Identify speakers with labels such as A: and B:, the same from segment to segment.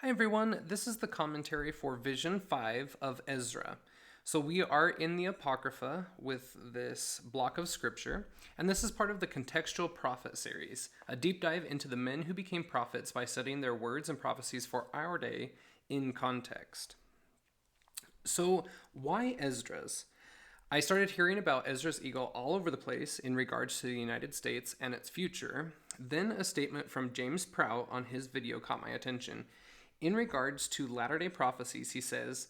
A: Hi everyone, this is the commentary for Vision 5 of Ezra. So we are in the Apocrypha with this block of scripture, and this is part of the Contextual Prophet series, a deep dive into the men who became prophets by studying their words and prophecies for our day in context. So why Esdras? I started hearing about Ezra's eagle all over the place in regards to the United States and its future. Then a statement from James Prout on his video caught my attention. In regards to Latter-day prophecies, he says,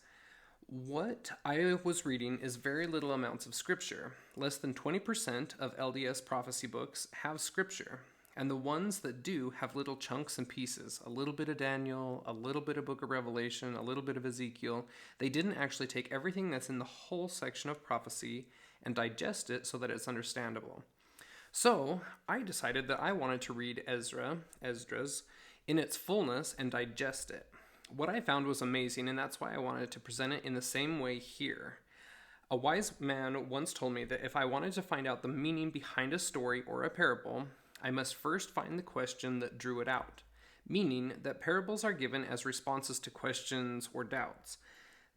A: "What I was reading is very little amounts of scripture. Less than 20% of LDS prophecy books have scripture, and the ones that do have little chunks and pieces, a little bit of Daniel, a little bit of Book of Revelation, a little bit of Ezekiel. They didn't actually take everything that's in the whole section of prophecy and digest it so that it's understandable." So I decided that I wanted to read Esdras, in its fullness and digest it. What I found was amazing, and that's why I wanted to present it in the same way here. A wise man once told me that if I wanted to find out the meaning behind a story or a parable, I must first find the question that drew it out, meaning that parables are given as responses to questions or doubts.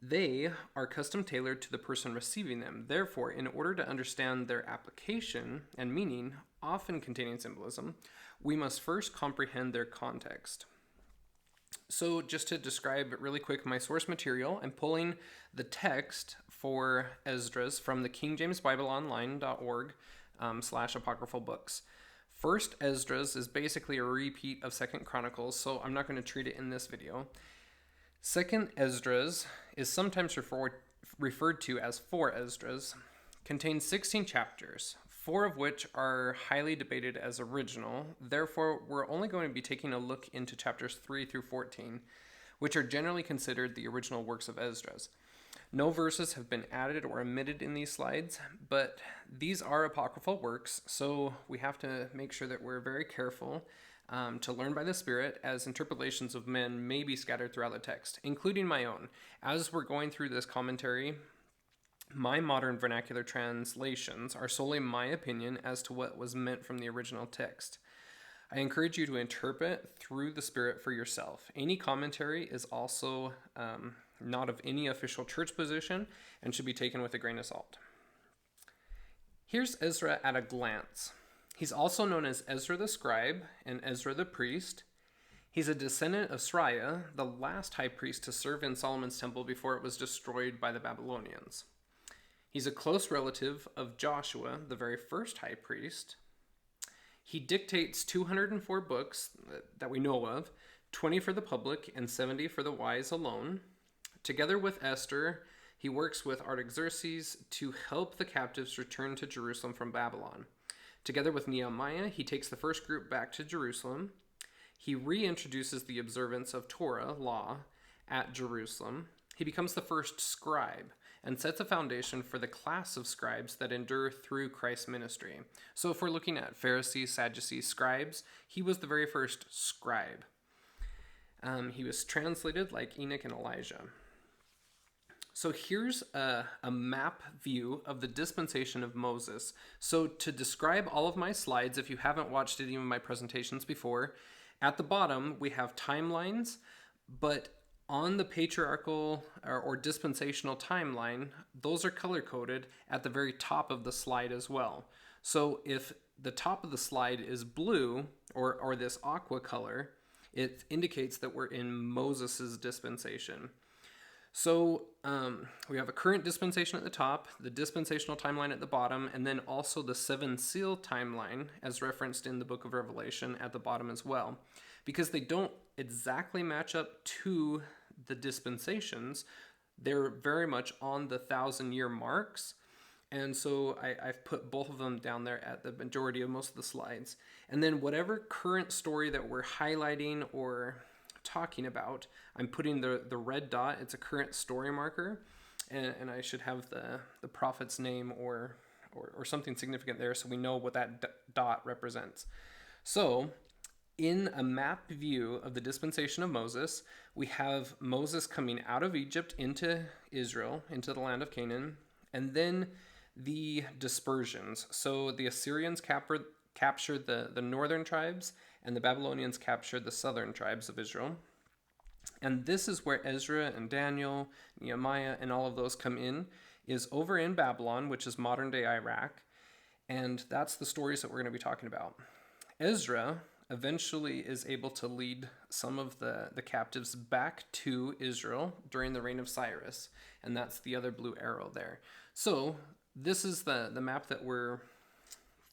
A: They are custom tailored to the person receiving them. Therefore, in order to understand their application and meaning, often containing symbolism, we must first comprehend their context. So just to describe really quick my source material, I'm pulling the text for Esdras from the KingJamesBibleOnline.org /apocryphal books. First Esdras is basically a repeat of Second Chronicles, so I'm not going to treat it in this video. Second Esdras is sometimes referred to as 4 Esdras, contains 16 chapters, 4 of which are highly debated as original. Therefore, we're only going to be taking a look into chapters 3 through 14, which are generally considered the original works of Esdras. No verses have been added or omitted in these slides, but these are apocryphal works, so we have to make sure that we're very careful to learn by the Spirit, as interpolations of men may be scattered throughout the text, including my own. As we're going through this commentary, my modern vernacular translations are solely my opinion as to what was meant from the original text. I encourage you to interpret through the Spirit for yourself. Any commentary is also not of any official church position and should be taken with a grain of salt. Here's Ezra at a glance. He's also known as Ezra the scribe and Ezra the priest. He's a descendant of Sariah, the last high priest to serve in Solomon's temple before it was destroyed by the Babylonians. He's a close relative of Joshua, the very first high priest. He dictates 204 books that we know of, 20 for the public and 70 for the wise alone. Together with Esther, he works with Artaxerxes to help the captives return to Jerusalem from Babylon. Together with Nehemiah, he takes the first group back to Jerusalem. He reintroduces the observance of Torah, law, at Jerusalem. He becomes the first scribe and sets a foundation for the class of scribes that endure through Christ's ministry. So if we're looking at Pharisees, Sadducees, scribes, he was the very first scribe. He was translated like Enoch and Elijah. So here's a map view of the dispensation of Moses. So to describe all of my slides, if you haven't watched any of my presentations before, at the bottom we have timelines, but on the patriarchal or dispensational timeline, those are color-coded at the very top of the slide as well. So if the top of the slide is blue or this aqua color, it indicates that we're in Moses's dispensation. So we have a current dispensation at the top, the dispensational timeline at the bottom, and then also the 7 seal timeline as referenced in the Book of Revelation at the bottom as well. Because they don't exactly match up to the dispensations, they're very much on the 1,000-year marks. And so I've put both of them down there at the majority of most of the slides. And then whatever current story that we're highlighting or talking about, I'm putting the red dot. It's a current story marker, and I should have the prophet's name or something significant there so we know what that dot represents. So in a map view of the dispensation of Moses, we have Moses coming out of Egypt into Israel, into the land of Canaan, and then the dispersions. So the Assyrians captured the northern tribes, and the Babylonians captured the southern tribes of Israel. And this is where Ezra and Daniel, Nehemiah, and all of those come in, is over in Babylon, which is modern day Iraq. And that's the stories that we're going to be talking about. Ezra eventually is able to lead some of the captives back to Israel during the reign of Cyrus. And that's the other blue arrow there. So this is the map that we're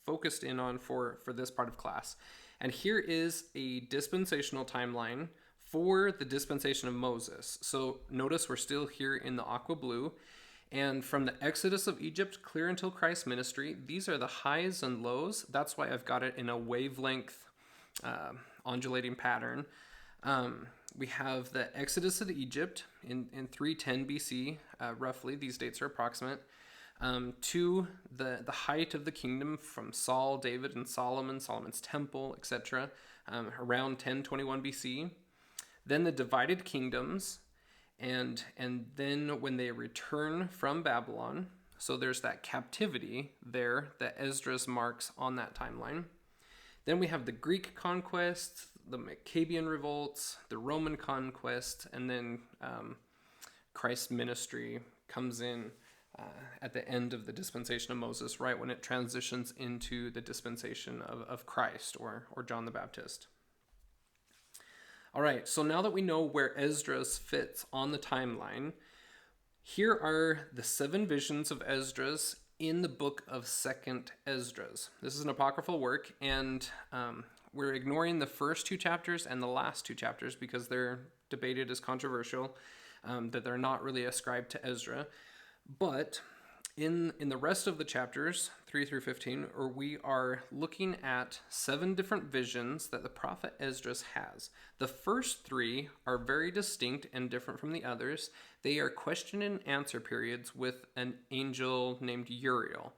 A: focused in on for this part of class. And here is a dispensational timeline for the dispensation of Moses. So notice we're still here in the aqua blue. And from the Exodus of Egypt clear until Christ's ministry, these are the highs and lows. That's why I've got it in a wavelength undulating pattern. We have the Exodus of Egypt in 310 BC, roughly. These dates are approximate. To the height of the kingdom from Saul, David, and Solomon, Solomon's temple, etc., around 1021 BC. Then the divided kingdoms, and then when they return from Babylon, so there's that captivity there that Esdras marks on that timeline. Then we have the Greek conquest, the Maccabean revolts, the Roman conquest, and then Christ's ministry comes in at the end of the dispensation of Moses, right when it transitions into the dispensation of Christ or John the Baptist. All right, so now that we know where Esdras fits on the timeline, here are the 7 visions of Esdras in the book of 2nd Esdras. This is an apocryphal work, and we're ignoring the first 2 chapters and the last 2 chapters because they're debated as controversial, that they're not really ascribed to Ezra. But in the rest of the chapters, 3 through 15, we are looking at 7 different visions that the prophet Esdras has. The first 3 are very distinct and different from the others. They are question and answer periods with an angel named Uriel.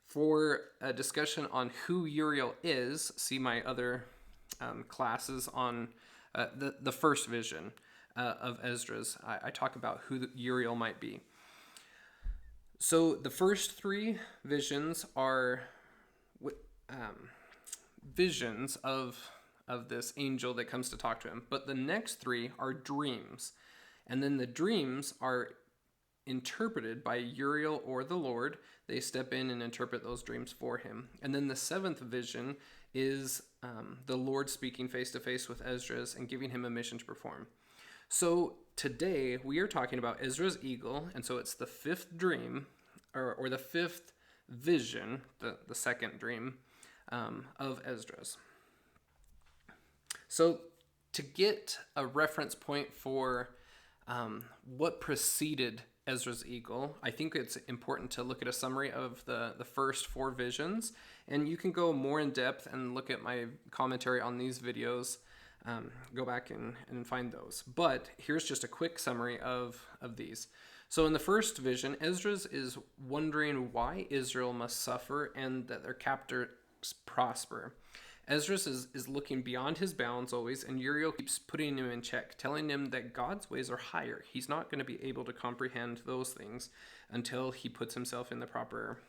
A: For a discussion on who Uriel is, see my other classes on the first vision of Esdras. I talk about who Uriel might be. So the first 3 visions are visions of this angel that comes to talk to him. But the next 3 are dreams. And then the dreams are interpreted by Uriel or the Lord. They step in and interpret those dreams for him. And then the 7th vision is the Lord speaking face to face with Esdras and giving him a mission to perform. So today we are talking about Ezra's eagle, and so it's the 5th dream, or the 5th vision, the second dream of Esdras. So to get a reference point for what preceded Ezra's eagle, I think it's important to look at a summary of the first 4 visions, and you can go more in depth and look at my commentary on these videos. Go back and find those. But here's just a quick summary of these. So in the first vision, Esdras is wondering why Israel must suffer and that their captors prosper. Esdras is looking beyond his bounds always, and Uriel keeps putting him in check, telling him that God's ways are higher. He's not going to be able to comprehend those things until he puts himself in the proper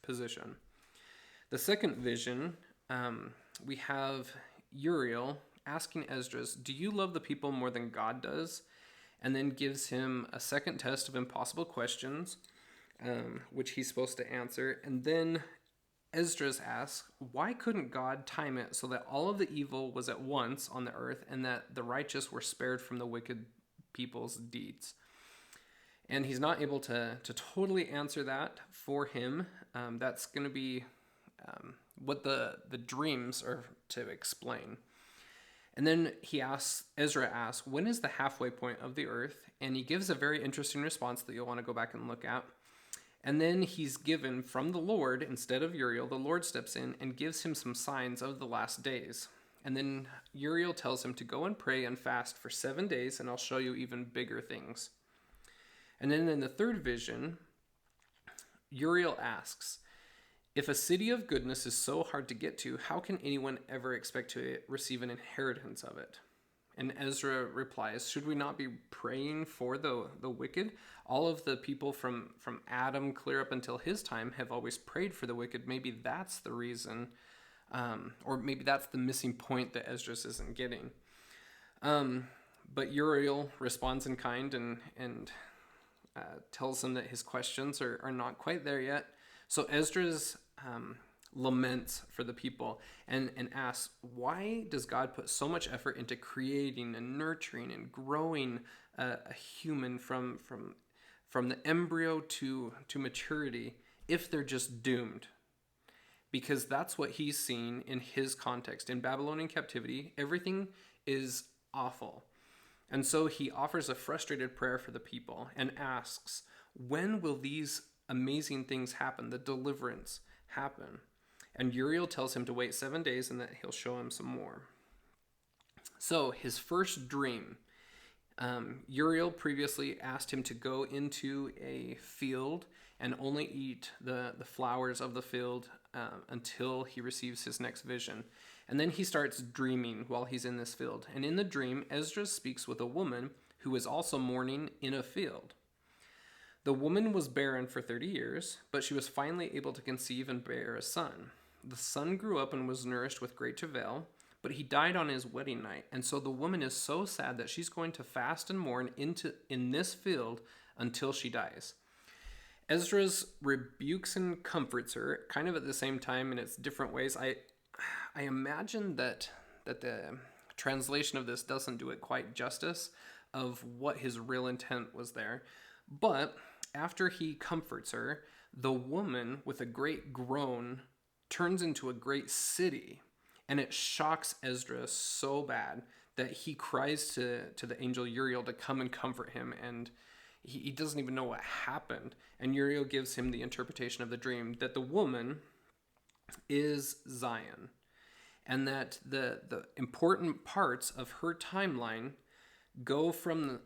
A: position. The second vision, we have Uriel asking Esdras, do you love the people more than God does? And then gives him a second test of impossible questions, which he's supposed to answer. And then Esdras asks, why couldn't God time it so that all of the evil was at once on the earth and that the righteous were spared from the wicked people's deeds? And he's not able to totally answer that for him. That's going to be what the dreams are to explain. And then Ezra asks, when is the halfway point of the earth? And he gives a very interesting response that you'll want to go back and look at. And then he's given from the Lord, instead of Uriel, the Lord steps in and gives him some signs of the last days. And then Uriel tells him to go and pray and fast for 7 days, and I'll show you even bigger things. And then in the third vision, Uriel asks, if a city of goodness is so hard to get to, how can anyone ever expect to receive an inheritance of it? And Ezra replies, should we not be praying for the wicked? All of the people from Adam clear up until his time have always prayed for the wicked. Maybe that's the reason, or maybe that's the missing point that Esdras isn't getting. But Uriel responds in kind and tells him that his questions are not quite there yet. So Esdras laments for the people and asks, why does God put so much effort into creating and nurturing and growing a human from the embryo to maturity if they're just doomed? Because that's what he's seen in his context. In Babylonian captivity, everything is awful. And so he offers a frustrated prayer for the people and asks, when will these amazing things happen, the deliverance happen? And Uriel tells him to wait 7 days and that he'll show him some more. So his first dream, Uriel previously asked him to go into a field and only eat the flowers of the field until he receives his next vision. And then he starts dreaming while he's in this field. And in the dream, Esdras speaks with a woman who is also mourning in a field. The woman was barren for 30 years, but she was finally able to conceive and bear a son. The son grew up and was nourished with great travail, but he died on his wedding night. And so the woman is so sad that she's going to fast and mourn in this field until she dies. Esdras rebukes and comforts her, kind of at the same time in its different ways. I imagine that the translation of this doesn't do it quite justice of what his real intent was there. But after he comforts her, the woman, with a great groan, turns into a great city. And it shocks Esdras so bad that he cries to the angel Uriel to come and comfort him, and he doesn't even know what happened. And Uriel gives him the interpretation of the dream that the woman is Zion, and that the important parts of her timeline go from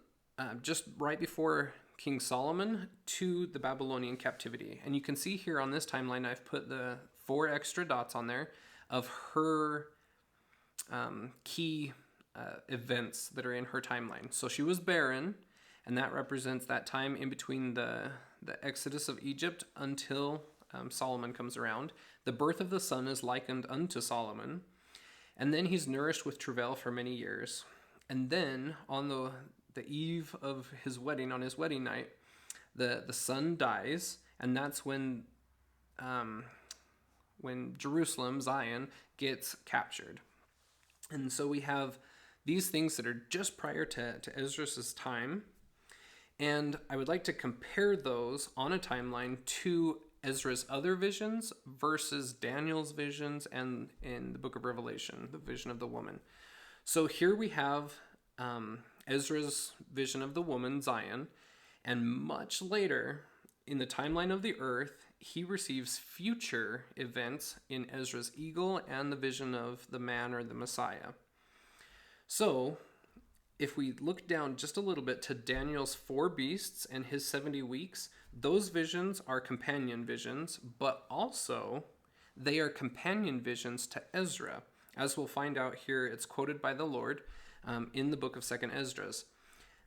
A: just right before King Solomon to the Babylonian captivity. And you can see here on this timeline, I've put the 4 extra dots on there of her key events that are in her timeline. So she was barren, and that represents that time in between the exodus of Egypt until Solomon comes around. The birth of the son is likened unto Solomon, and then he's nourished with travail for many years. And then on the eve of his wedding, on his wedding night, the son dies, and that's when Jerusalem, Zion, gets captured. And so we have these things that are just prior to Esdras' time, and I would like to compare those on a timeline to Ezra's other visions versus Daniel's visions and in the book of Revelation, the vision of the woman. So here we have Ezra's vision of the woman, Zion, and much later in the timeline of the earth, he receives future events in Ezra's eagle and the vision of the man or the Messiah. So if we look down just a little bit to Daniel's 4 beasts and his 70 weeks, those visions are companion visions, but also they are companion visions to Ezra. As we'll find out here, it's quoted by the Lord in the book of 2nd Esdras,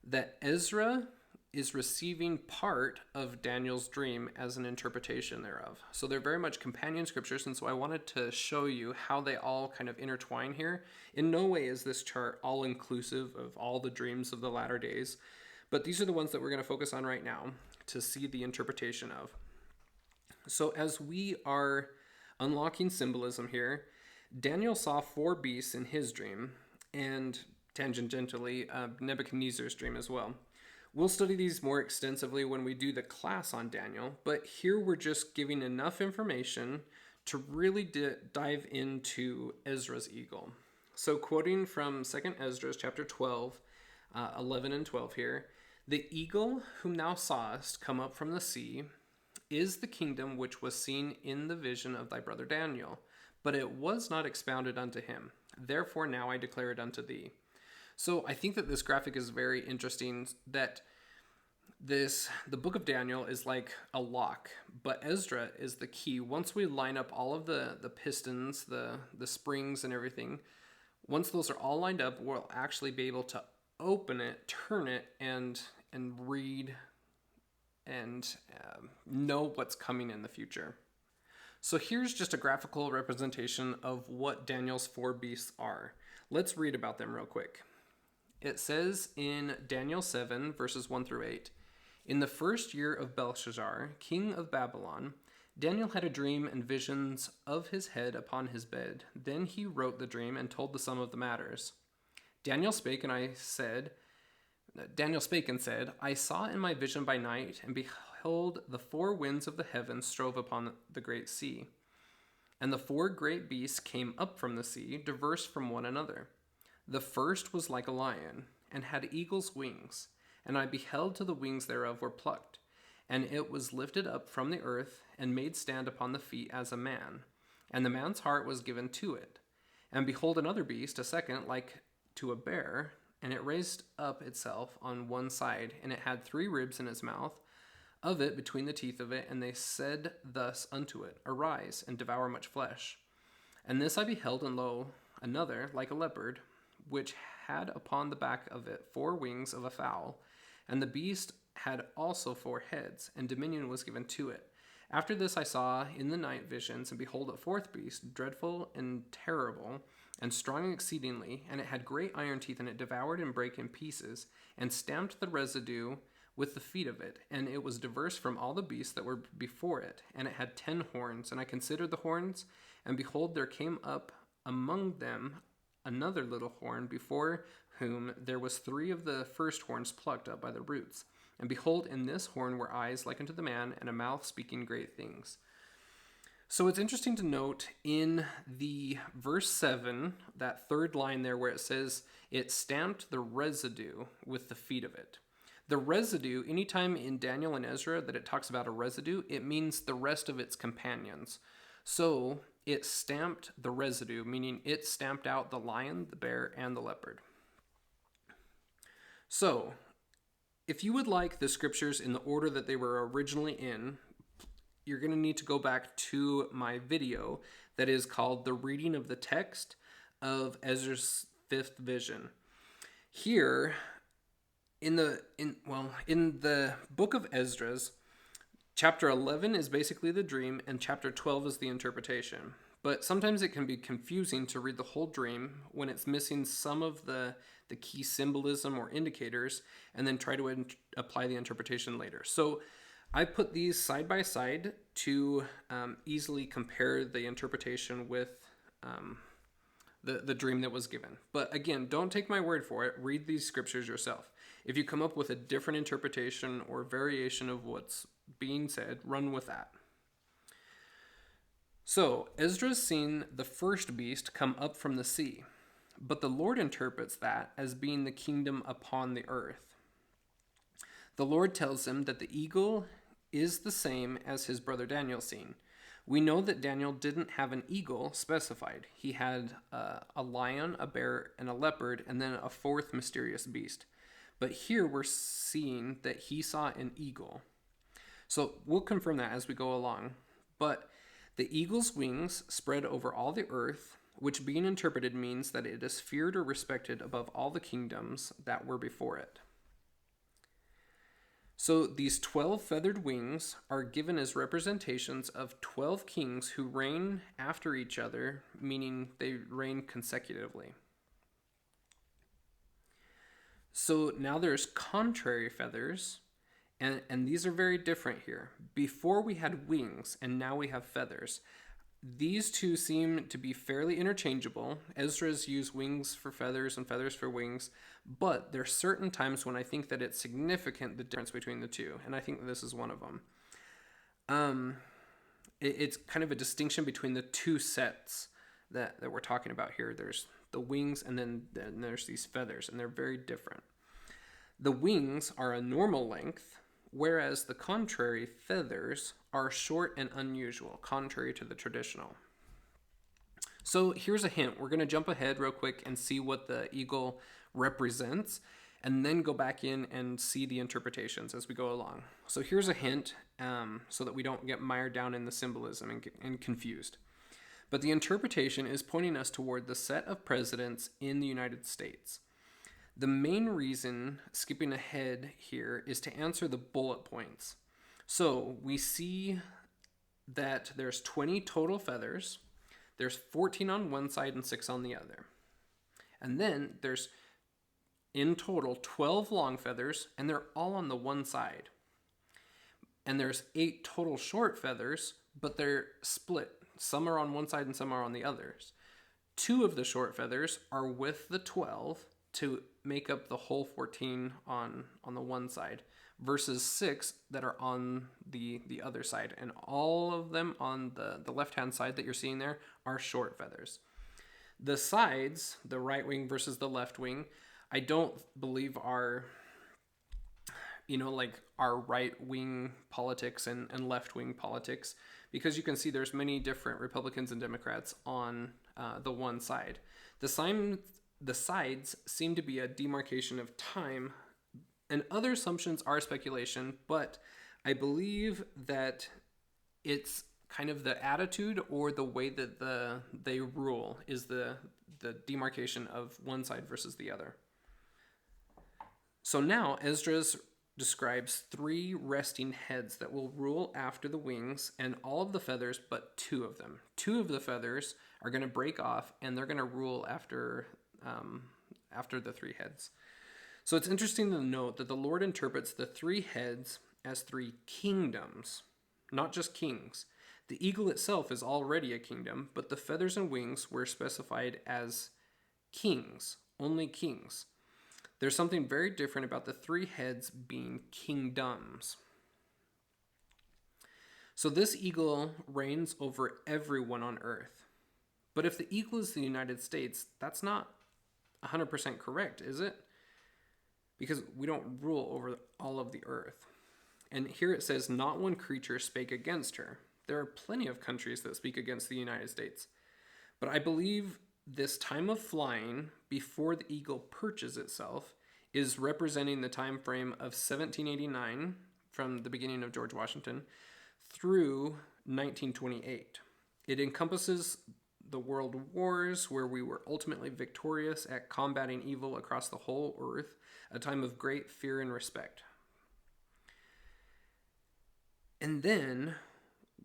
A: that Ezra is receiving part of Daniel's dream as an interpretation thereof. So they're very much companion scriptures, and so I wanted to show you how they all kind of intertwine here. In no way is this chart all-inclusive of all the dreams of the latter days, but these are the ones that we're going to focus on right now to see the interpretation of. So as we are unlocking symbolism here, Daniel saw 4 beasts in his dream, and tangentially, Nebuchadnezzar's dream as well. We'll study these more extensively when we do the class on Daniel, but here we're just giving enough information to really dive into Ezra's eagle. So quoting from 2nd Esdras chapter 12, 11 and 12 here, "The eagle whom thou sawest come up from the sea is the kingdom which was seen in the vision of thy brother Daniel, but it was not expounded unto him. Therefore now I declare it unto thee." So I think that this graphic is very interesting, that the book of Daniel is like a lock, but Ezra is the key. Once we line up all of the pistons, the springs and everything, once those are all lined up, we'll actually be able to open it, turn it, and read and know what's coming in the future. So here's just a graphical representation of what Daniel's 4 beasts are. Let's read about them real quick. It says in Daniel 7, verses 1 through 8, "In the first year of Belshazzar, king of Babylon, Daniel had a dream and visions of his head upon his bed. Then he wrote the dream and told the sum of the matters. Daniel spake and said, I saw in my vision by night, and behold, the four winds of the heavens strove upon the great sea. And the four great beasts came up from the sea, diverse from one another. The first was like a lion, and had eagle's wings. And I beheld till the wings thereof were plucked. And it was lifted up from the earth, and made stand upon the feet as a man. And the man's heart was given to it. And behold, another beast, a second, like to a bear, and it raised up itself on one side, and it had 3 ribs in its mouth, of it between the teeth of it, and they said thus unto it, Arise, and devour much flesh. And this I beheld, and lo, another, like a leopard, which had upon the back of it 4 wings of a fowl, and the beast had also 4 heads, and dominion was given to it. After this I saw in the night visions, and behold, a 4th beast, dreadful and terrible, and strong exceedingly, and it had great iron teeth, and it devoured and brake in pieces, and stamped the residue with the feet of it, and it was diverse from all the beasts that were before it, and it had 10 horns, and I considered the horns, and behold, there came up among them another little horn, before whom there was 3 of the first horns plucked up by the roots. And behold, in this horn were eyes like unto the man, and a mouth speaking great things. So it's interesting to note in the verse 7, that 3rd line there where it says, it stamped the residue with the feet of it. The residue, anytime in Daniel and Ezra that it talks about a residue, it means the rest of its companions. So it stamped the residue, meaning it stamped out the lion, the bear, and the leopard. So, if you would like the scriptures in the order that they were originally in, you're going to need to go back to my video that is called The Reading of the Text of Ezra's 5th Vision. Here, in the book of Esdras, chapter 11 is basically the dream, and chapter 12 is the interpretation. But sometimes it can be confusing to read the whole dream when it's missing some of the key symbolism or indicators, and then try to apply the interpretation later. So I put these side by side to easily compare the interpretation with the dream that was given. But again, don't take my word for it. Read these scriptures yourself. If you come up with a different interpretation or variation of what's being said, run with that. So, Esdras seen the first beast come up from the sea, but the Lord interprets that as being the kingdom upon the earth. The Lord tells him that the eagle is the same as his brother Daniel seen. We know that Daniel didn't have an eagle specified. He had a lion, a bear, and a leopard, and then a 4th mysterious beast. But here we're seeing that he saw an eagle. So we'll confirm that as we go along. But the eagle's wings spread over all the earth, which being interpreted means that it is feared or respected above all the kingdoms that were before it. So these 12 feathered wings are given as representations of 12 kings who reign after each other, meaning they reign consecutively. So now there's contrary feathers, and these are very different here. Before we had wings, and now we have feathers. These two seem to be fairly interchangeable. Ezra's used wings for feathers and feathers for wings, but there are certain times when I think that it's significant, the difference between the two, and I think this is one of them. It's kind of a distinction between the 2 sets that we're talking about here. There's the wings, and then there's these feathers, and they're very different. The wings are a normal length, whereas the contrary feathers are short and unusual, contrary to the traditional. So here's a hint. We're going to jump ahead real quick and see what the eagle represents, and then go back in and see the interpretations as we go along. So here's a hint so that we don't get mired down in the symbolism and confused. But the interpretation is pointing us toward the set of presidents in the United States. The main reason, skipping ahead here, is to answer the bullet points. So we see that there's 20 total feathers. There's 14 on one side and 6 on the other. And then there's in total 12 long feathers, and they're all on the one side. And there's 8 total short feathers, but they're split. Some are on one side and some are on the others. 2 of the short feathers are with the 12 to make up the whole 14 on the one side, versus 6 that are on the other side. And all of them on the left-hand side that you're seeing there are short feathers. The sides, the right wing versus the left wing, I don't believe are, like our right wing politics and left wing politics, because you can see there's many different Republicans and Democrats on the one side. The sides seem to be a demarcation of time, and other assumptions are speculation, but I believe that it's kind of the attitude or the way that they rule is the demarcation of one side versus the other. So now Esdras describes 3 resting heads that will rule after the wings and all of the feathers but 2 of them. 2 of the feathers are going to break off and they're going to rule after the 3 heads. So it's interesting to note that the Lord interprets the 3 heads as 3 kingdoms, not just kings. The eagle itself is already a kingdom, but the feathers and wings were specified as kings, only kings. There's something very different about the 3 heads being kingdoms. So this eagle reigns over everyone on earth. But if the eagle is the United States, that's not 100% correct, is it? Because we don't rule over all of the earth. And here it says, not one creature spake against her. There are plenty of countries that speak against the United States. But I believe this time of flying before the eagle perches itself is representing the time frame of 1789 from the beginning of George Washington through 1928. It encompasses the world wars where we were ultimately victorious at combating evil across the whole earth, a time of great fear and respect. And then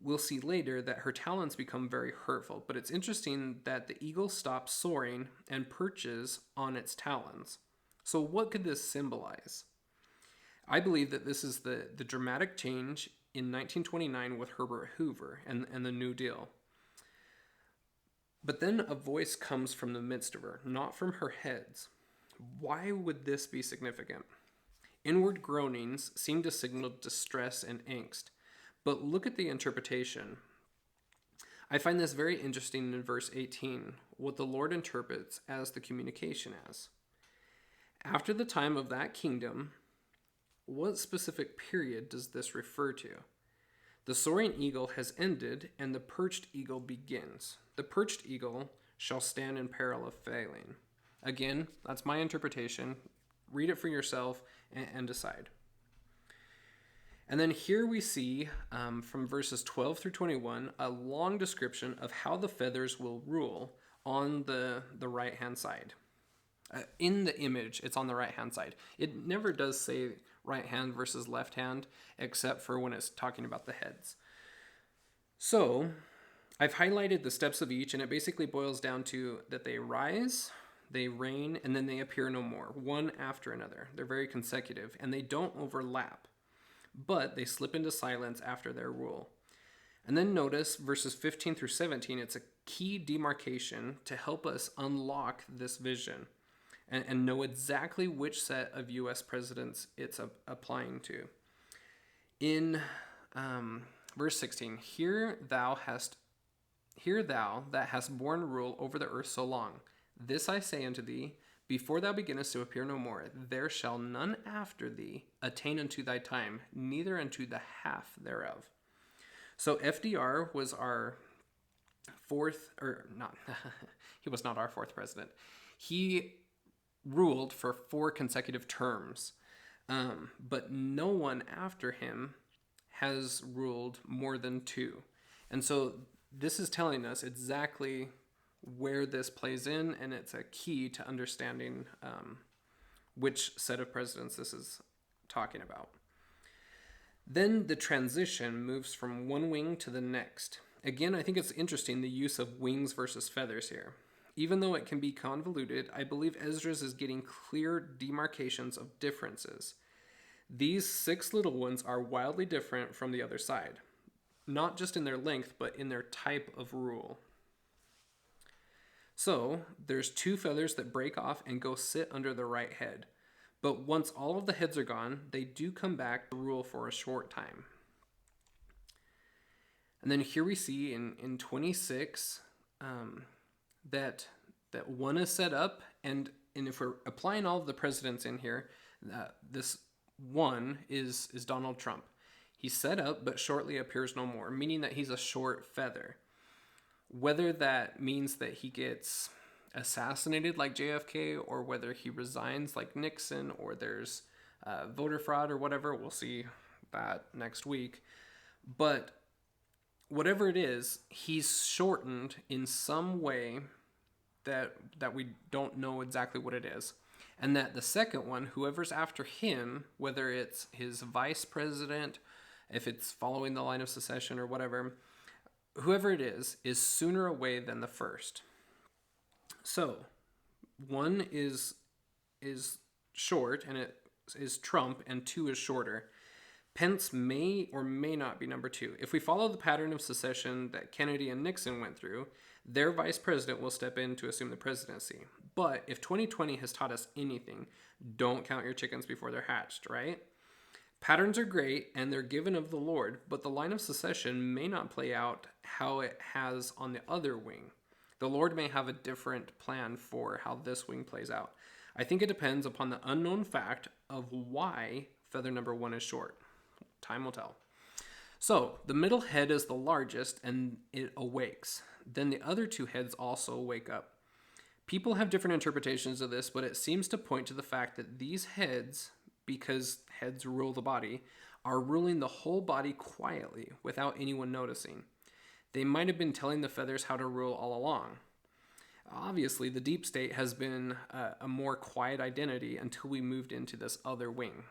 A: we'll see later that her talons become very hurtful, but it's interesting that the eagle stops soaring and perches on its talons. So what could this symbolize? I believe that this is the dramatic change in 1929 with Herbert Hoover and the New Deal. But then a voice comes from the midst of her, not from her heads. Why would this be significant? Inward groanings seem to signal distress and angst. But look at the interpretation. I find this very interesting in verse 18, what the Lord interprets as the communication as. After the time of that kingdom, what specific period does this refer to? The soaring eagle has ended, and the perched eagle begins. The perched eagle shall stand in peril of failing. Again, that's my interpretation. Read it for yourself and decide. And then here we see, from verses 12 through 21, a long description of how the feathers will rule on the right-hand side. In the image, it's on the right-hand side. It never does say right hand versus left hand, except for when it's talking about the heads. So, I've highlighted the steps of each, and it basically boils down to that they rise, they reign, and then they appear no more, one after another. They're very consecutive, and they don't overlap, but they slip into silence after their rule. And then notice verses 15 through 17, it's a key demarcation to help us unlock this vision and know exactly which set of U.S. presidents it's applying to. In verse 16, Hear thou that hast borne rule over the earth so long. This I say unto thee, before thou beginnest to appear no more, there shall none after thee attain unto thy time, neither unto the half thereof. So FDR was our he was not our fourth president. He ruled for 4 consecutive terms, but no one after him has ruled more than 2. And so this is telling us exactly where this plays in, and it's a key to understanding which set of presidents this is talking about. Then the transition moves from one wing to the next. Again, I think it's interesting the use of wings versus feathers here. Even though it can be convoluted, I believe Esdras is getting clear demarcations of differences. These 6 little ones are wildly different from the other side, not just in their length, but in their type of rule. So, there's 2 feathers that break off and go sit under the right head. But once all of the heads are gone, they do come back to rule for a short time. And then here we see in 26 that one is set up, and if we're applying all of the presidents in here, this one is Donald Trump. He's set up, but shortly appears no more, meaning that he's a short feather. Whether that means that he gets assassinated like JFK, or whether he resigns like Nixon, or there's voter fraud or whatever, we'll see that next week. But whatever it is, he's shortened in some way that we don't know exactly what it is. And that the second one, whoever's after him, whether it's his vice president, if it's following the line of succession or whatever, whoever it is sooner away than the first. So, one is short, and it is Trump, and 2 is shorter. Pence may or may not be number 2. If we follow the pattern of secession that Kennedy and Nixon went through, their vice president will step in to assume the presidency. But if 2020 has taught us anything, don't count your chickens before they're hatched, right? Patterns are great, and they're given of the Lord, but the line of succession may not play out how it has on the other wing. The Lord may have a different plan for how this wing plays out. I think it depends upon the unknown fact of why feather number 1 is short. Time will tell. So, the middle head is the largest, and it awakes. Then the other 2 heads also wake up. People have different interpretations of this, but it seems to point to the fact that these heads, because heads rule the body, are ruling the whole body quietly without anyone noticing. They might have been telling the feathers how to rule all along. Obviously, the deep state has been a more quiet identity until we moved into this other wing.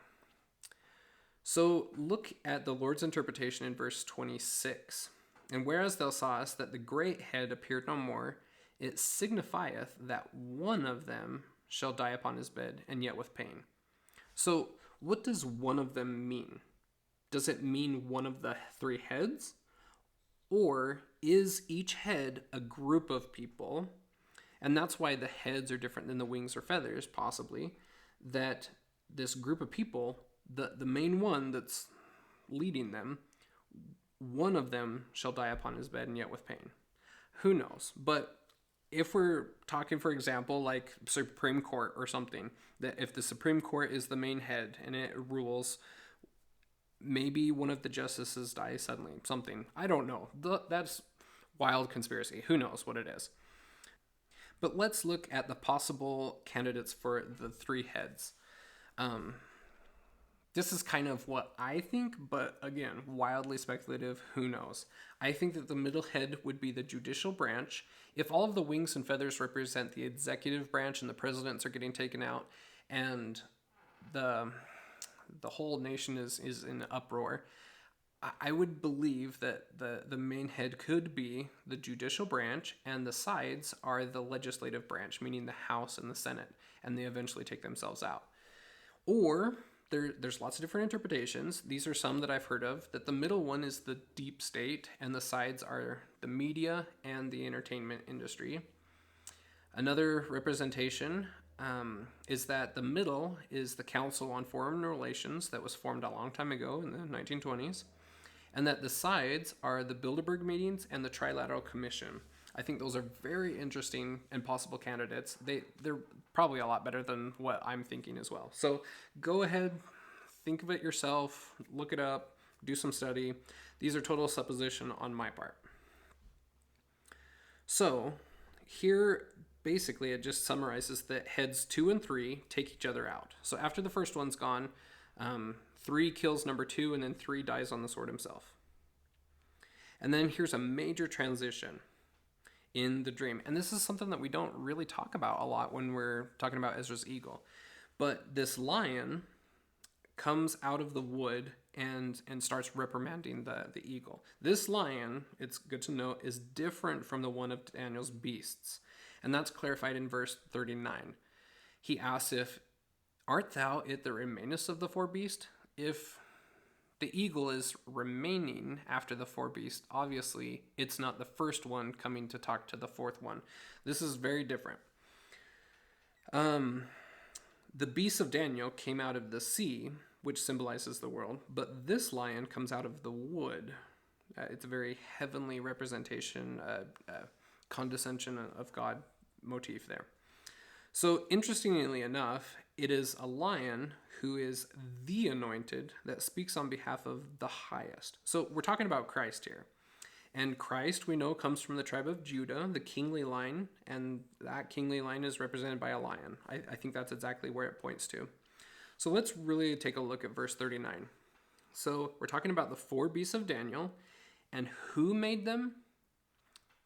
A: So look at the Lord's interpretation in verse 26. And whereas thou sawest that the great head appeared no more, it signifieth that one of them shall die upon his bed, and yet with pain. So what does one of them mean? Does it mean one of the 3 heads? Or is each head a group of people? And that's why the heads are different than the wings or feathers, possibly. That this group of people, the main one that's leading them, one of them shall die upon his bed and yet with pain. Who knows? But if we're talking, for example, like Supreme Court or something, that if the Supreme Court is the main head and it rules, maybe one of the justices dies suddenly, something. I don't know. That's wild conspiracy. Who knows what it is? But let's look at the possible candidates for the 3 heads. This is kind of what I think, but again, wildly speculative, who knows. I think that the middle head would be the judicial branch. If all of the wings and feathers represent the executive branch and the presidents are getting taken out, and the whole nation is in uproar, I would believe that the main head could be the judicial branch, and the sides are the legislative branch, meaning the House and the Senate, and they eventually take themselves out. Or there's lots of different interpretations. These are some that I've heard of, that the middle one is the deep state, and the sides are the media and the entertainment industry. Another representation is that the middle is the Council on Foreign Relations that was formed a long time ago in the 1920s, and that the sides are the Bilderberg meetings and the Trilateral Commission. I think those are very interesting and possible candidates. They're probably a lot better than what I'm thinking as well. So go ahead, think of it yourself, look it up, do some study. These are total supposition on my part. So here, basically, it just summarizes that heads 2 and 3 take each other out. So after the first one's gone, 3 kills number 2, and then 3 dies on the sword himself. And then here's a major transition in the dream. And this is something that we don't really talk about a lot when we're talking about Ezra's eagle. But this lion comes out of the wood and starts reprimanding the eagle. This lion, it's good to note, is different from the one of Daniel's beasts. And that's clarified in verse 39. He asks if, art thou it that remainest of the four beasts? If the eagle is remaining after the four beasts, obviously it's not the first one coming to talk to the fourth one. This is very different. The beasts of Daniel came out of the sea, which symbolizes the world, but this lion comes out of the wood. It's a very heavenly representation, condescension of God motif there. So interestingly enough, it is a lion who is the anointed that speaks on behalf of the highest. So we're talking about Christ here. And Christ, we know, comes from the tribe of Judah, the kingly line, and that kingly line is represented by a lion. I think that's exactly where it points to. So let's really take a look at verse 39. So we're talking about the four beasts of Daniel, and who made them?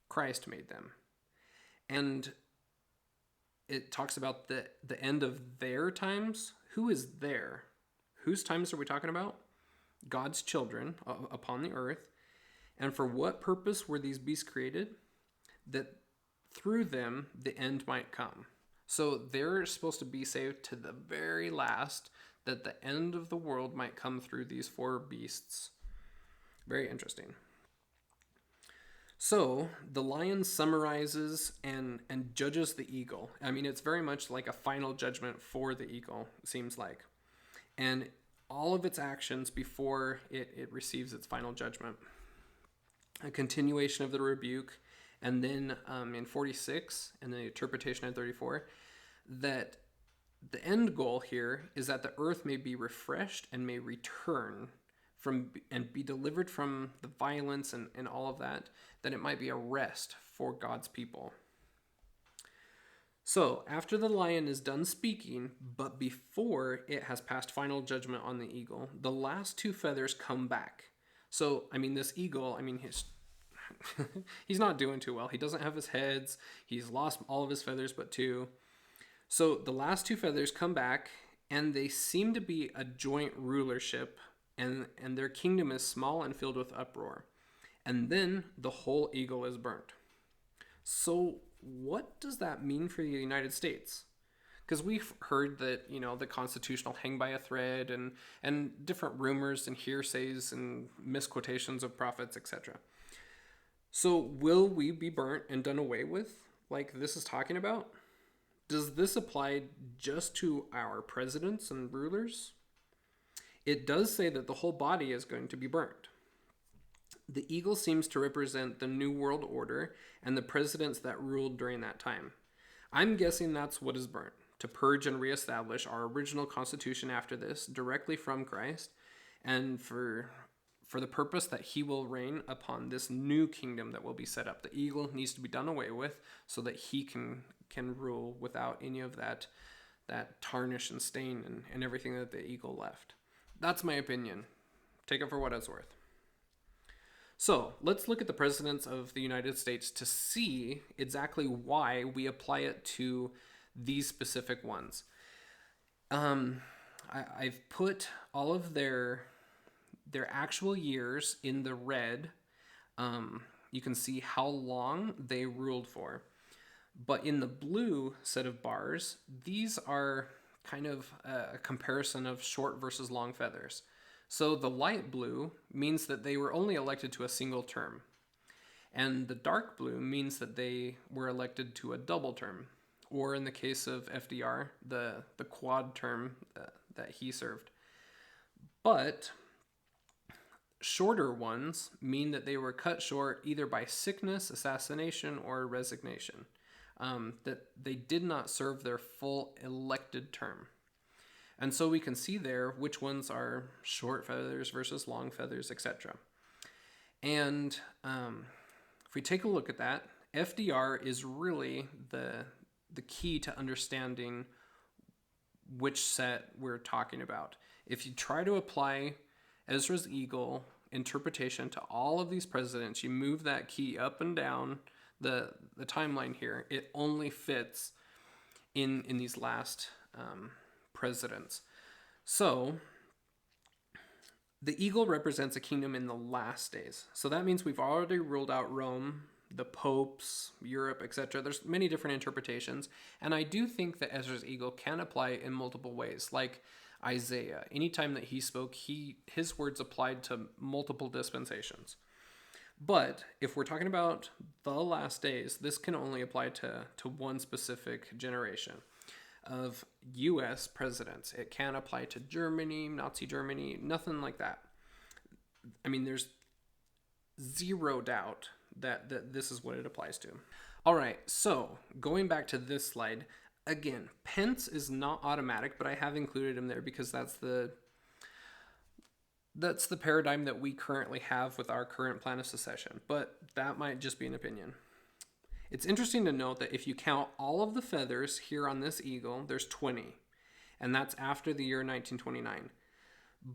A: Christ made them. And it talks about the end of their times. Who is there? Whose times are we talking about? God's children upon the earth. And for what purpose were these beasts created? That through them the end might come. So they're supposed to be saved to the very last, that the end of the world might come through these four beasts. Very interesting. So the lion summarizes and judges the eagle. I mean, it's very much like a final judgment for the eagle, it seems like. And all of its actions before it receives its final judgment. A continuation of the rebuke, and then in 46, and the interpretation in 34, that the end goal here is that the earth may be refreshed and may return from and be delivered from the violence and all of that it might be a rest for God's people. So after the lion is done speaking, but before it has passed final judgment on the eagle, the last two feathers come back. So, I mean, this eagle, I mean, he's not doing too well. He doesn't have his heads. He's lost all of his feathers but two. So the last two feathers come back, and they seem to be a joint rulership, and their kingdom is small and filled with uproar. And then the whole eagle is burnt. So what does that mean for the United States? Because we've heard that, you know, the Constitution will hang by a thread, and different rumors and hearsays and misquotations of prophets, etc. So will we be burnt and done away with, like this is talking about? Does this apply just to our presidents and rulers? It does say that the whole body is going to be burnt. The eagle seems to represent the New World Order and the presidents that ruled during that time. I'm guessing that's what is burnt, to purge and reestablish our original Constitution after this, directly from Christ, and for the purpose that he will reign upon this new kingdom that will be set up. The eagle needs to be done away with so that he can rule without any of that tarnish and stain and everything that the eagle left. That's my opinion. Take it for what it's worth. So let's look at the presidents of the United States to see exactly why we apply it to these specific ones. I've put all of their actual years in the red. You can see how long they ruled for. But in the blue set of bars, these are kind of a comparison of short versus long feathers. So the light blue means that they were only elected to a single term. And the dark blue means that they were elected to a double term. Or in the case of FDR, the quad term that he served. But shorter ones mean that they were cut short either by sickness, assassination, or resignation. That they did not serve their full elected term. And so we can see there which ones are short feathers versus long feathers, etc. And if we take a look at that, FDR is really the key to understanding which set we're talking about. If you try to apply Ezra's eagle interpretation to all of these presidents, you move that key up and down the timeline here, it only fits in these last presidents. So the eagle represents a kingdom in the last days. So that means we've already ruled out Rome, the popes, Europe, etc. There's many different interpretations. And I do think that Ezra's eagle can apply in multiple ways. Like Isaiah, anytime that he spoke, his words applied to multiple dispensations. But if we're talking about the last days, this can only apply to one specific generation of U.S. presidents. It can't apply to Germany, Nazi Germany, nothing like that. I mean, there's zero doubt that this is what it applies to. All right, so going back to this slide, again, Pence is not automatic, but I have included him there because that's the paradigm that we currently have with our current plan of secession, but that might just be an opinion. It's interesting to note that if you count all of the feathers here on this eagle, there's 20, and that's after the year 1929.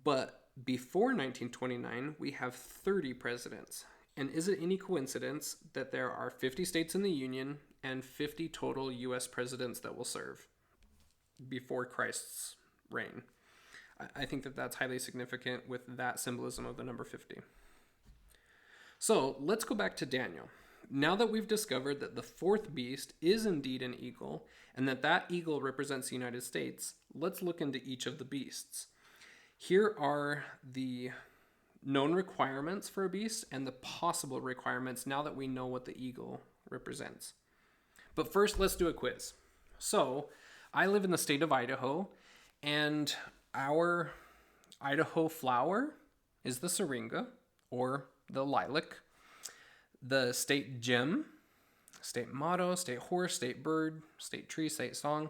A: But before 1929, we have 30 presidents. And is it any coincidence that there are 50 states in the Union and 50 total U.S. presidents that will serve before Christ's reign? I think that that's highly significant with that symbolism of the number 50. So let's go back to Daniel. Now that we've discovered that the fourth beast is indeed an eagle and that eagle represents the United States, let's look into each of the beasts. Here are the known requirements for a beast and the possible requirements now that we know what the eagle represents. But first, let's do a quiz. So, I live in the state of Idaho, and our Idaho flower is the syringa, or the lilac. The state gem, state motto, state horse, state bird, state tree, state song.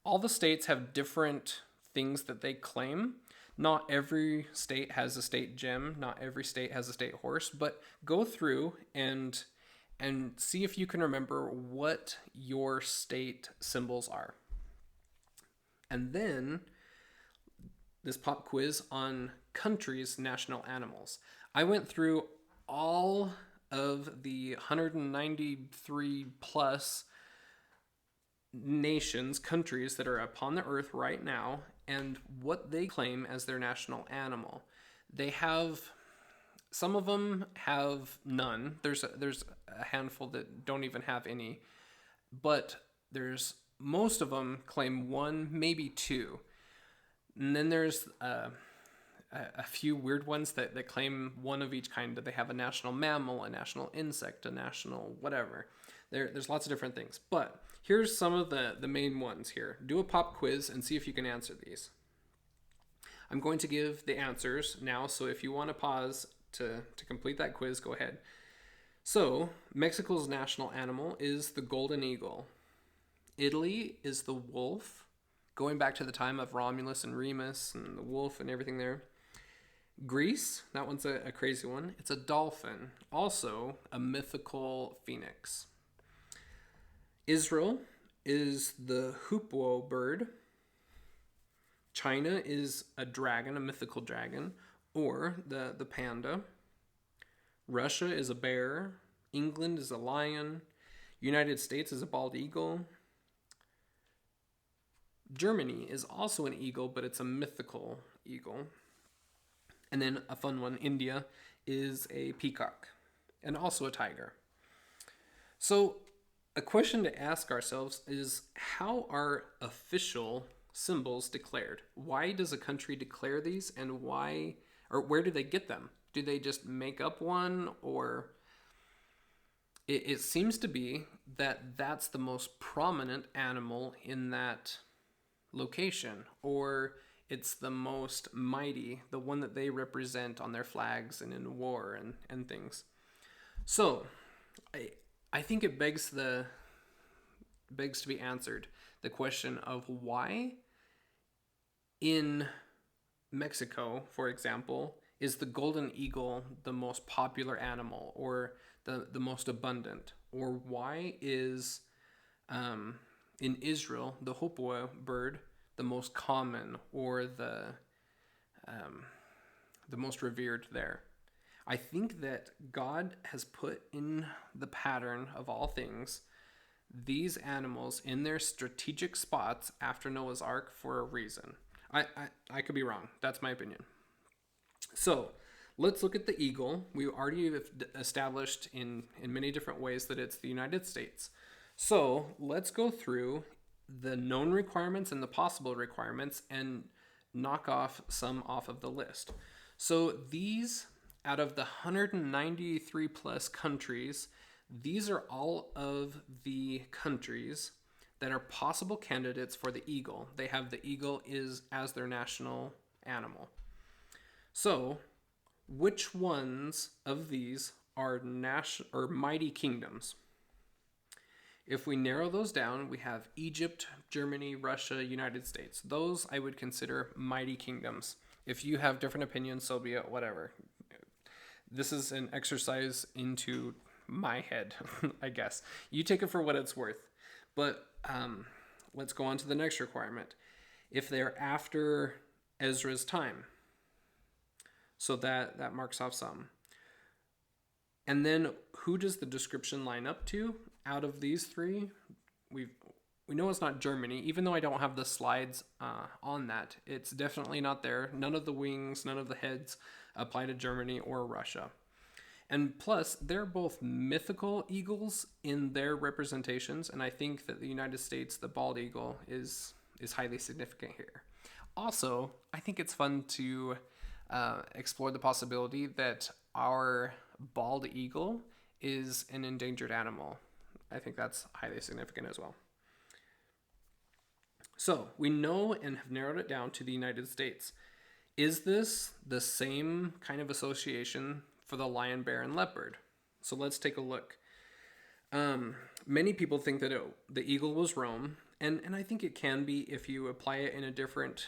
A: All the states have different things that they claim. Not every state has a state gem. Not every state has a state horse. But go through and see if you can remember what your state symbols are. And then this pop quiz on countries' national animals. I went through all of the 193 plus nations, countries that are upon the earth right now, and what they claim as their national animal. They have, some of them have none. There's a handful that don't even have any, but there's most of them claim one, maybe two. And then there's a few weird ones that claim one of each kind. They have a national mammal, a national insect, a national whatever. There's lots of different things. But here's some of the main ones here. Do a pop quiz and see if you can answer these. I'm going to give the answers now, so if you want to pause to complete that quiz, go ahead. So, Mexico's national animal is the golden eagle. Italy is the wolf, going back to the time of Romulus and Remus and the wolf and everything there. Greece, that one's a crazy one. It's a dolphin, also a mythical phoenix. Israel is the hoopoe bird. China is a dragon, a mythical dragon, or the panda. Russia is a bear. England is a lion. United States is a bald eagle. Germany is also an eagle, but it's a mythical eagle. And then a fun one, India is a peacock and also a tiger. So a question to ask ourselves is, how are official symbols declared? Why does a country declare these, and why, or where do they get them? Do they just make up one, or it seems to be that that's the most prominent animal in that location, or it's the most mighty, the one that they represent on their flags and in war and things. So I think it begs to be answered, the question of why in Mexico, for example, is the golden eagle the most popular animal, or the most abundant, or why is in Israel the hoopoe bird the most common, or the most revered there. I think that God has put in the pattern of all things these animals in their strategic spots after Noah's Ark for a reason. I could be wrong. That's my opinion. So Let's look at the eagle. We already have established in many different ways that it's the United States. So let's go through the known requirements and the possible requirements and knock off some off of the list. So these, out of the 193 plus countries, these are all of the countries that are possible candidates for the eagle. They have the eagle as their national animal. So which ones of these are mighty kingdoms? If we narrow those down, we have Egypt, Germany, Russia, United States. Those I would consider mighty kingdoms. If you have different opinions, so be it, whatever. This is an exercise into my head, I guess. You take it for what it's worth. But let's go on to the next requirement. If they're after Ezra's time, so that marks off some. And then who does the description line up to out of these three? We know it's not Germany, even though I don't have the slides on that. It's definitely not there. None of the wings, none of the heads apply to Germany or Russia. And plus, they're both mythical eagles in their representations, and I think that the United States, the bald eagle, is highly significant here. Also, I think it's fun to explore the possibility that our bald eagle is an endangered animal. I think that's highly significant as well. So we know and have narrowed it down to the United States. Is this the same kind of association for the lion, bear, and leopard? So let's take a look. Many people think that the eagle was Rome, and I think it can be if you apply it in a different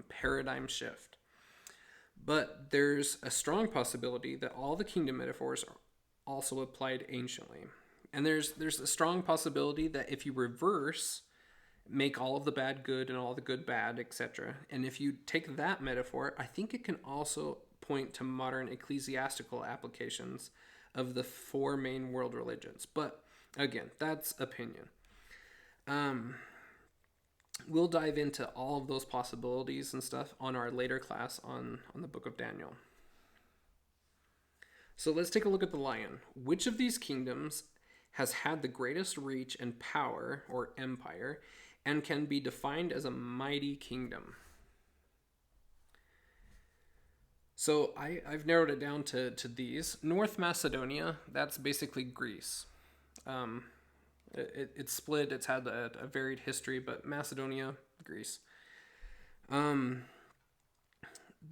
A: paradigm shift. But there's a strong possibility that all the kingdom metaphors are also applied anciently. And there's a strong possibility that if you reverse, make all of the bad good and all the good bad, etc. And if you take that metaphor, I think it can also point to modern ecclesiastical applications of the four main world religions. But again, that's opinion. We'll dive into all of those possibilities and stuff on our later class on the book of Daniel. So let's take a look at the lion. Which of these kingdoms has had the greatest reach and power, or empire, and can be defined as a mighty kingdom? So I've narrowed it down to these. North Macedonia, that's basically Greece. It's split, it's had a varied history, but Macedonia, Greece.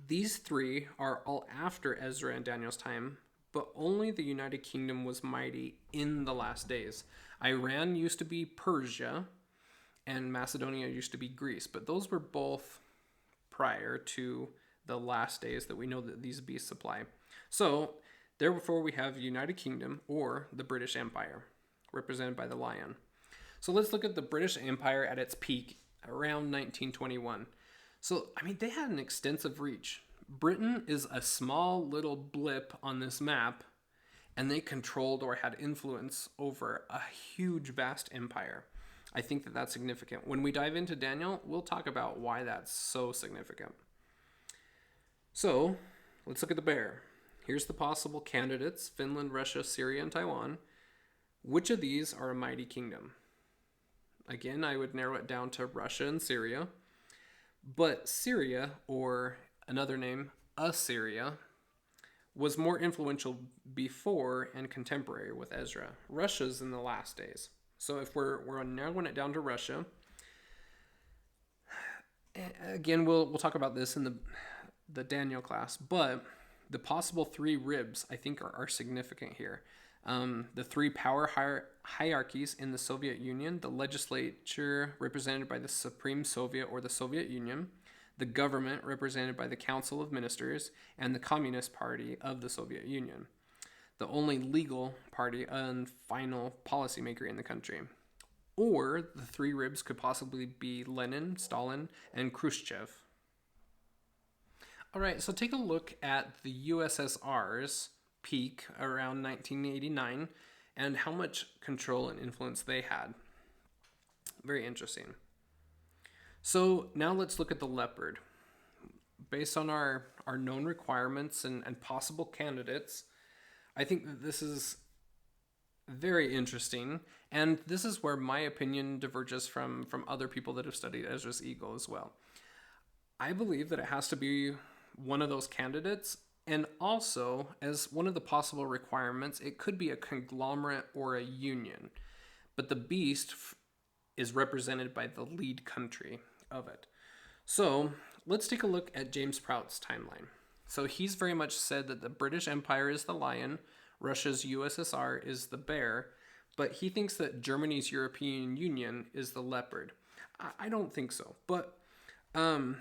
A: These three are all after Ezra and Daniel's time, but only the United Kingdom was mighty in the last days. Iran used to be Persia, and Macedonia used to be Greece, but those were both prior to the last days that we know that these beasts supply. So, therefore, we have United Kingdom, or the British Empire, represented by the lion. So let's look at the British Empire at its peak around 1921. So, they had an extensive reach. Britain is a small little blip on this map, and they controlled or had influence over a huge, vast empire. I think that that's significant. When we dive into Daniel, we'll talk about why that's so significant. So, let's look at the bear. Here's the possible candidates: Finland, Russia, Syria, and Taiwan. Which of these are a mighty kingdom? Again, I would narrow it down to Russia and Syria. But Syria, or another name, Assyria, was more influential before and contemporary with Ezra. Russia's in the last days. So if we're narrowing it down to Russia, again, we'll talk about this in the Daniel class, but the possible three ribs, I think, are significant here. The three power hierarchies in the Soviet Union: the legislature represented by the Supreme Soviet or the Soviet Union, the government represented by the Council of Ministers, and the Communist Party of the Soviet Union, the only legal party and final policymaker in the country. Or the three ribs could possibly be Lenin, Stalin, and Khrushchev. All right, so take a look at the USSR's peak around 1989 and how much control and influence they had. Very interesting. So now let's look at the leopard. Based on our our known requirements and possible candidates. I think that this is very interesting, and this is where my opinion diverges from other people that have studied Esdras' Eagle as well. I believe that it has to be one of those candidates, and also, as one of the possible requirements, it could be a conglomerate or a union, but the beast is represented by the lead country of it. So let's take a look at James PROUT'S timeline. So he's very much said that the British Empire is the lion, Russia's USSR is the bear, but he thinks that Germany's European Union is the leopard. I don't think so, but I'll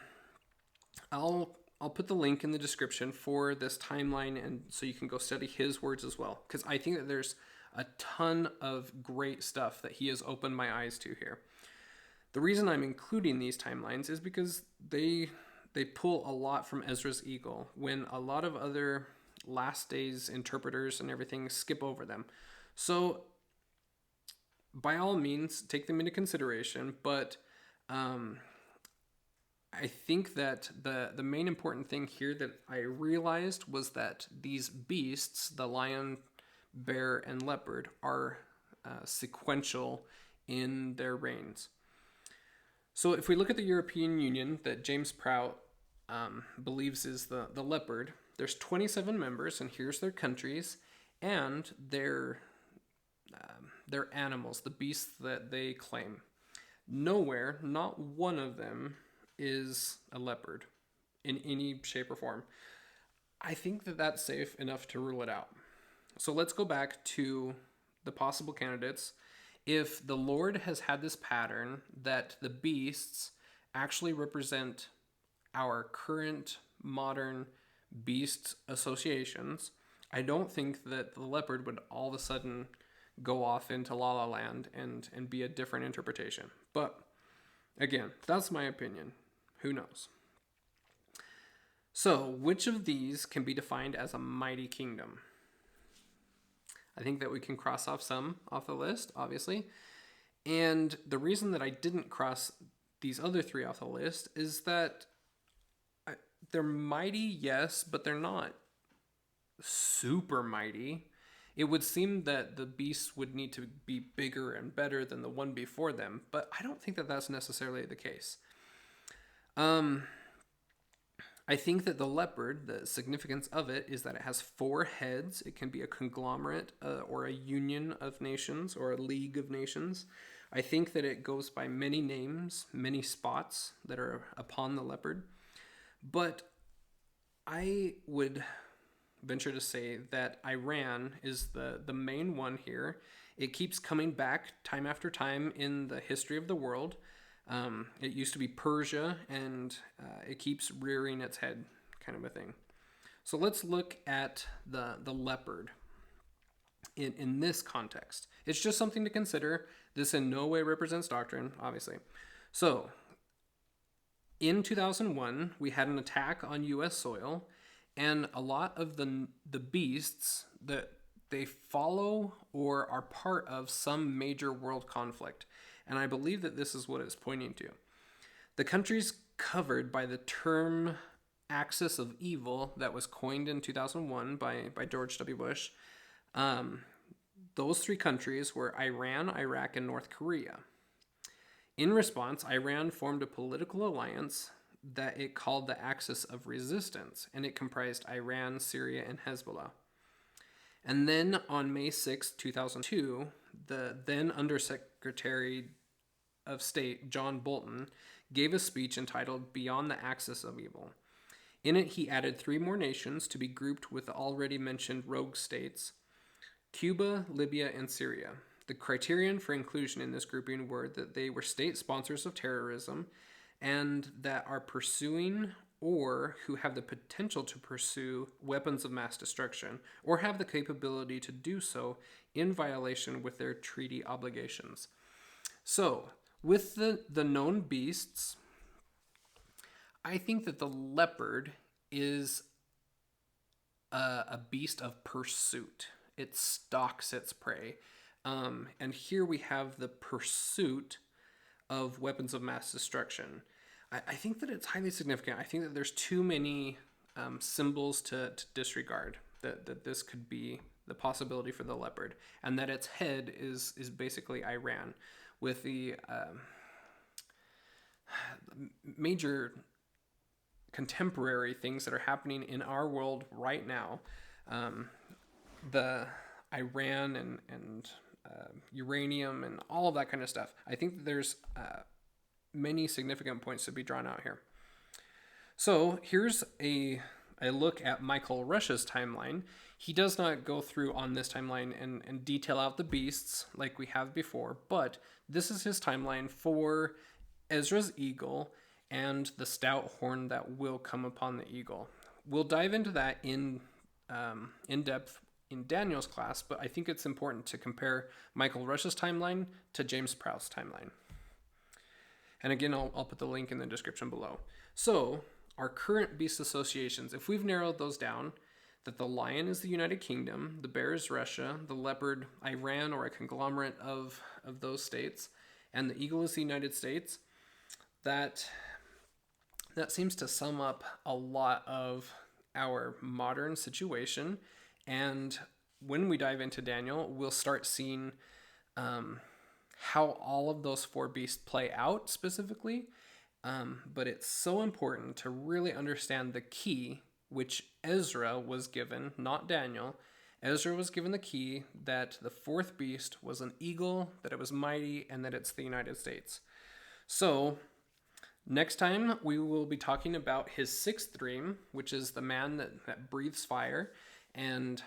A: put the link in the description for this timeline, and so you can go study his words as well, because I think that there's a ton of great stuff that he has opened my eyes to here. The reason I'm including these timelines is because they pull a lot from Esdras' Eagle, when a lot of other last days interpreters and everything skip over them. So by all means, take them into consideration, but I think that the main important thing here that I realized was that these beasts, the lion, bear, and leopard, are sequential in their reigns. So if we look at the European Union that James Prout believes is the leopard, there's 27 members, and here's their countries and their animals, the beasts that they claim. Nowhere, not one of them, is a leopard in any shape or form. I think that that's safe enough to rule it out. So let's go back to the possible candidates. If the Lord has had this pattern that the beasts actually represent our current modern beast associations, I don't think that the leopard would all of a sudden go off into La La Land and be a different interpretation. But again, that's my opinion. Who knows? So, which of these can be defined as a mighty kingdom? I think that we can cross off some off the list, obviously. And the reason that I didn't cross these other three off the list is that they're mighty, yes, but they're not super mighty. It would seem that the beasts would need to be bigger and better than the one before them, but I don't think that that's necessarily the case. I think that the leopard, the significance of it is that it has 4 heads. It can be a conglomerate or a union of nations or a league of nations. I think that it goes by many names, many spots that are upon the leopard. But I would venture to say that Iran is the main one here. It keeps coming back time after time in the history of the world. It used to be Persia, and it keeps rearing its head, kind of a thing. So let's look at the leopard in this context. It's just something to consider. This in no way represents doctrine, obviously. So in 2001, we had an attack on U.S. soil, and a lot of the beasts that they follow or are part of some major world conflict. And I believe that this is what it's pointing to. The countries covered by the term axis of evil that was coined in 2001 by George W. Bush, those 3 countries were Iran, Iraq, and North Korea. In response, Iran formed a political alliance that it called the Axis of Resistance, and it comprised Iran, Syria, and Hezbollah. And then on May 6, 2002, the then Undersecretary of State, John Bolton, gave a speech entitled Beyond the Axis of Evil. In it, he added 3 more nations to be grouped with the already mentioned rogue states, Cuba, Libya, and Syria. The criterion for inclusion in this grouping were that they were state sponsors of terrorism and that are pursuing or who have the potential to pursue weapons of mass destruction or have the capability to do so in violation with their treaty obligations. So, with the known beasts, I think that the leopard is a beast of pursuit. It stalks its prey. And here we have the pursuit of weapons of mass destruction. I think that it's highly significant. I think that there's too many symbols to disregard, that this could be the possibility for the leopard, and that its head is basically Iran, with the major contemporary things that are happening in our world right now. The Iran and uranium and all of that kind of stuff. I think that there's many significant points to be drawn out here. So here's a look at Michael Rush's timeline. He does not go through on this timeline and detail out the beasts like we have before, but this is his timeline for Ezra's eagle and the stout horn that will come upon the eagle. We'll dive into that in depth in Daniel's class, but I think it's important to compare Michael Rush's timeline to James PROUT'S timeline. And again, I'll put the link in the description below. So our current beast associations, if we've narrowed those down, that the lion is the United Kingdom, the bear is Russia, the leopard Iran, or a conglomerate of those states, and the eagle is the United States, that seems to sum up a lot of our modern situation. And when we dive into Daniel, we'll start seeing how all of those four beasts play out specifically. But it's so important to really understand the key, which Ezra was given, not Daniel. Ezra was given the key that the fourth beast was an eagle, that it was mighty, and that it's the United States. So next time we will be talking about his sixth dream, which is the man that breathes fire, and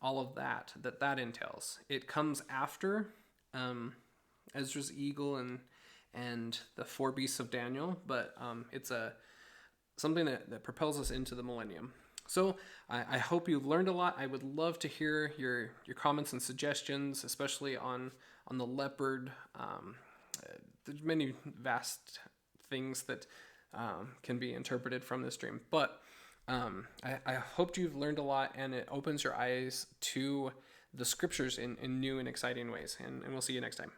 A: all of that entails. It comes after Ezra's eagle and the four beasts of Daniel, but it's something that propels us into the millennium. So I hope you've learned a lot. I would love to hear your comments and suggestions, especially on the leopard. There's many vast things that can be interpreted from this dream, but I hope you've learned a lot, and it opens your eyes to the scriptures in new and exciting ways. And we'll see you next time.